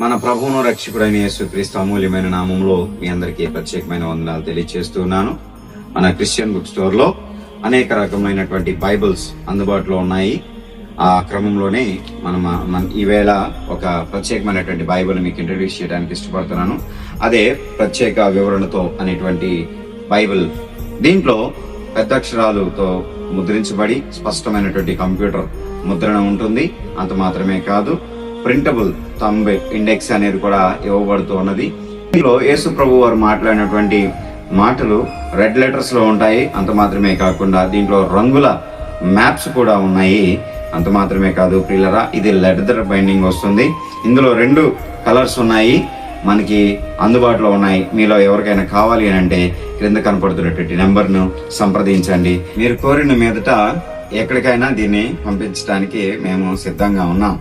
మన ప్రభువును రక్షకుడైన యేసుక్రీస్తు అమూల్యమైన నామంలో మీ అందరికీ ప్రత్యేకమైన వందనాలు తెలియజేస్తున్నాను. మన క్రిస్టియన్ బుక్ స్టోర్ లో అనేక రకమైనటువంటి బైబిల్స్ అందుబాటులో ఉన్నాయి. ఆ క్రమంలోనే మనం ఈవేళ ఒక ప్రత్యేకమైనటువంటి బైబిల్ మీకు ఇంట్రడ్యూస్ చేయడానికి ఇష్టపడుతున్నాను. అదే ప్రత్యేక వివరణతో అనేటువంటి బైబిల్. దీంట్లో పెద్ద అక్షరాలతో ముద్రించబడి స్పష్టమైనటువంటి కంప్యూటర్ ముద్రణ ఉంటుంది. అంత మాత్రమే కాదు, ప్రింటబుల్ థంబ్ ఇండెక్స్ అనేది కూడా ఇవ్వబడుతూ ఉన్నది. దీనిలో యేసు ప్రభు వారు మాట్లాడినటువంటి మాటలు రెడ్ లెటర్స్ లో ఉంటాయి. అంత మాత్రమే కాకుండా దీంట్లో రంగుల మ్యాప్స్ కూడా ఉన్నాయి. అంత మాత్రమే కాదు ప్రియులరా, ఇది లెదర్ బైండింగ్ వస్తుంది. ఇందులో 2 కలర్స్ ఉన్నాయి, మనకి అందుబాటులో ఉన్నాయి. మీలో ఎవరికైనా కావాలి అని అంటే క్రింద కనపడుతున్నటువంటి నెంబర్ను సంప్రదించండి. మీరు కోరిన మీదట ఎక్కడికైనా దీన్ని పంపించడానికి మేము సిద్ధంగా ఉన్నాం.